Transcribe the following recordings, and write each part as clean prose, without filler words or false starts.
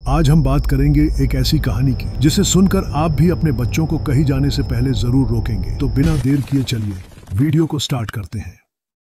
आज हम बात करेंगे एक ऐसी कहानी की जिसे सुनकर आप भी अपने बच्चों को कहीं जाने से पहले जरूर रोकेंगे। तो बिना देर किए चलिए वीडियो को स्टार्ट करते हैं।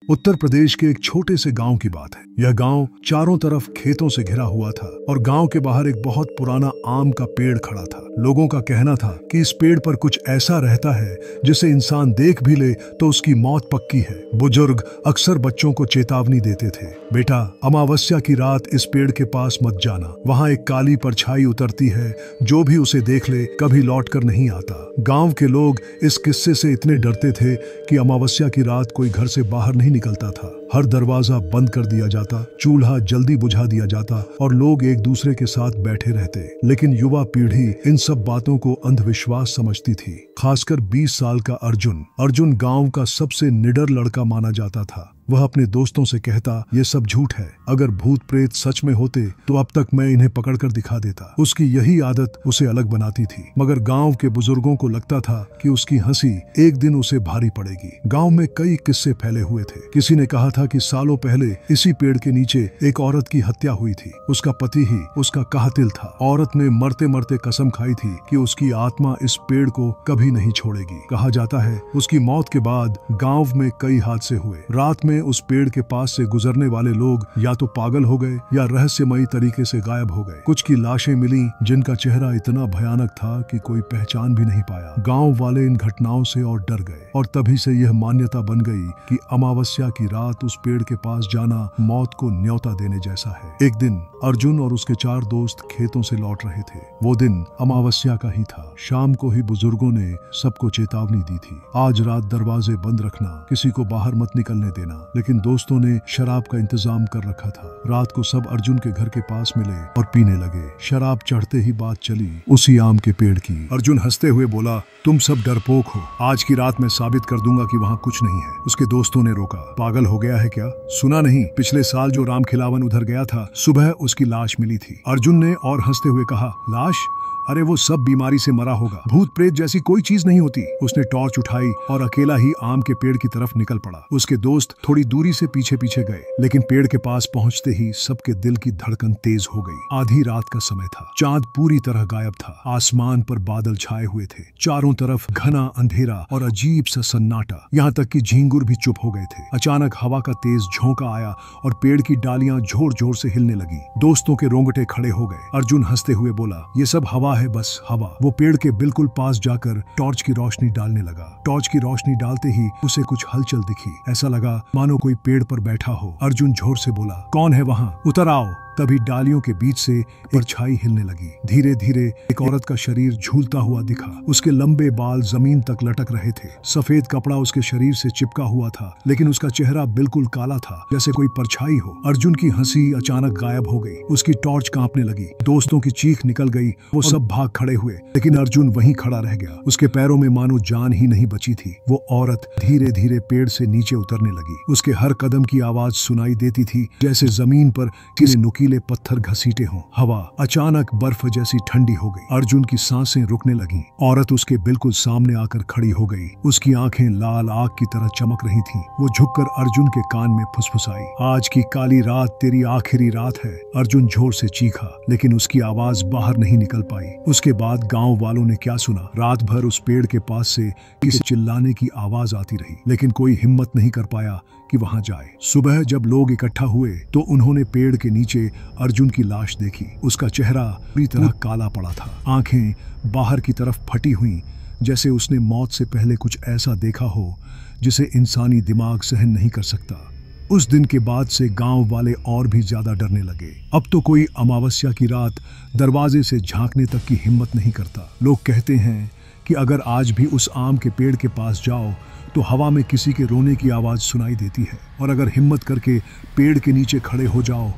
उत्तर प्रदेश के एक छोटे से गांव की बात है। यह गांव चारों तरफ खेतों से घिरा हुआ था और गांव के बाहर एक बहुत पुराना आम का पेड़ खड़ा था। लोगों का कहना था कि इस पेड़ पर कुछ ऐसा रहता है जिसे इंसान देख भी ले तो उसकी मौत पक्की है। बुजुर्ग अक्सर बच्चों को चेतावनी देते थे, बेटा अमावस्या की रात इस पेड़ के पास मत जाना, वहाँ एक काली परछाई उतरती है, जो भी उसे देख ले कभी लौट कर नहीं आता। गांव के लोग इस किस्से से इतने डरते थे कि अमावस्या की रात कोई घर से बाहर नहीं निकलता था। हर दरवाजा बंद कर दिया जाता, चूल्हा जल्दी बुझा दिया जाता और लोग एक दूसरे के साथ बैठे रहते। लेकिन युवा पीढ़ी इन सब बातों को अंधविश्वास समझती थी। खासकर 20 साल का अर्जुन गांव का सबसे निडर लड़का माना जाता था। वह अपने दोस्तों से कहता, ये सब झूठ है, अगर भूत प्रेत सच में होते तो अब तक मैं इन्हें पकड़कर दिखा देता। उसकी यही आदत उसे अलग बनाती थी, मगर गांव के बुजुर्गों को लगता था कि उसकी हंसी एक दिन उसे भारी पड़ेगी। गांव में कई किस्से फैले हुए थे। किसी ने कहा था कि सालों पहले इसी पेड़ के नीचे एक औरत की हत्या हुई थी। उसका पति ही उसका कातिल था। औरत ने मरते मरते कसम खाई थी कि उसकी आत्मा इस पेड़ को कभी नहीं छोड़ेगी। कहा जाता है उसकी मौत के बाद गांव में कई हादसे हुए। रात में उस पेड़ के पास से गुजरने वाले लोग या तो पागल हो गए या रहस्यमयी तरीके से गायब हो गए। कुछ की लाशें मिली जिनका चेहरा इतना भयानक था कि कोई पहचान भी नहीं पाया। गांव वाले इन घटनाओं से और डर गए और तभी से यह मान्यता बन गई कि अमावस्या की रात उस पेड़ के पास जाना मौत को न्योता देने जैसा है। एक दिन अर्जुन और उसके 4 दोस्त खेतों से लौट रहे थे। वो दिन अमावस्या का ही था। शाम को ही बुजुर्गों ने सबको चेतावनी दी थी, आज रात दरवाजे बंद रखना, किसी को बाहर मत निकलने देना। लेकिन दोस्तों ने शराब का इंतजाम कर रखा था। रात को सब अर्जुन के घर के पास मिले और पीने लगे। शराब चढ़ते ही बात चली उसी आम के पेड़ की। अर्जुन हंसते हुए बोला, तुम सब डरपोक हो, आज की रात मैं साबित कर दूंगा कि वहाँ कुछ नहीं है। उसके दोस्तों ने रोका, पागल हो गया है क्या? सुना नहीं, पिछले साल जो राम खिलावन उधर गया था, सुबह उसकी लाश मिली थी। अर्जुन ने और हंसते हुए कहा, लाश? अरे वो सब बीमारी से मरा होगा, भूत प्रेत जैसी कोई चीज नहीं होती। उसने टॉर्च उठाई और अकेला ही आम के पेड़ की तरफ निकल पड़ा। उसके दोस्त थोड़ी दूरी से पीछे पीछे गए, लेकिन पेड़ के पास पहुंचते ही सबके दिल की धड़कन तेज हो गई। आधी रात का समय था, चांद पूरी तरह गायब था, आसमान पर बादल छाए हुए थे, चारों तरफ घना अंधेरा और अजीब सा सन्नाटा, यहाँ तक कि झींगुर भी चुप हो गए थे। अचानक हवा का तेज झोंका आया और पेड़ की डालियां जोर जोर से हिलने लगी। दोस्तों के रोंगटे खड़े हो गए। अर्जुन हंसते हुए बोला, ये सब हवा है, बस हवा। वो पेड़ के बिल्कुल पास जाकर टॉर्च की रोशनी डालने लगा। टॉर्च की रोशनी डालते ही उसे कुछ हलचल दिखी। ऐसा लगा मानो कोई पेड़ पर बैठा हो। अर्जुन जोर से बोला, कौन है वहाँ? उतर आओ। तभी डालियों के बीच से परछाई हिलने लगी। धीरे धीरे एक औरत का शरीर झूलता हुआ दिखा। उसके लंबे बाल जमीन तक लटक रहे थे। सफेद कपड़ा उसके शरीर से चिपका हुआ था, लेकिन उसका चेहरा बिल्कुल काला था, जैसे कोई परछाई हो। अर्जुन की हंसी अचानक गायब हो गई। उसकी टॉर्च कांपने लगी। दोस्तों की चीख निकल गई। वो सब भाग खड़े हुए, लेकिन अर्जुन वहीं खड़ा रह गया। उसके पैरों में मानो जान ही नहीं बची थी। वो औरत धीरे धीरे पेड़ से नीचे उतरने लगी। उसके हर कदम की आवाज सुनाई देती थी, जैसे जमीन पर किसी नुकीले पत्थर घसीटे हों। हवा अचानक बर्फ जैसी ठंडी हो गई। अर्जुन की सांसें रुकने लगीं। औरत उसके बिल्कुल सामने आकर खड़ी हो गई। उसकी आंखें लाल आग की तरह चमक रही थीं। वो झुककर अर्जुन के कान में फुसफुसाई, आज की काली रात तेरी आखिरी रात है। अर्जुन जोर से चीखा, लेकिन उसकी आवाज बाहर नहीं निकल पाई। उसके बाद गांव वालों ने क्या सुना? रात भर उस पेड़ के पास से किसी चिल्लाने की आवाज आती रही, लेकिन कोई हिम्मत नहीं कर पाया कि वहां जाए। सुबह जब लोग इकट्ठा हुए तो उन्होंने पेड़ के नीचे अर्जुन की लाश देखी। उसका चेहरा पूरी तरह काला पड़ा था, आंखें बाहर की तरफ फटी हुई, जैसे उसने मौत से पहले कुछ ऐसा देखा हो जिसे इंसानी दिमाग सहन नहीं कर सकता। उस दिन के बाद से गांव वाले और भी ज्यादा डरने लगे। अब तो कोई अमावस्या की रात दरवाजे से झांकने तक की हिम्मत नहीं करता। लोग कहते हैं कि अगर आज भी उस आम के पेड़ के पास जाओ तो हवा में किसी के रोने की आवाज सुनाई देती है, और अगर हिम्मत करके पेड़ के नीचे खड़े हो जाओ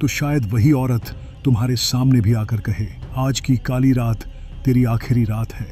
तो शायद वही औरत तुम्हारे सामने भी आकर कहे, आज की काली रात तेरी आखिरी रात है।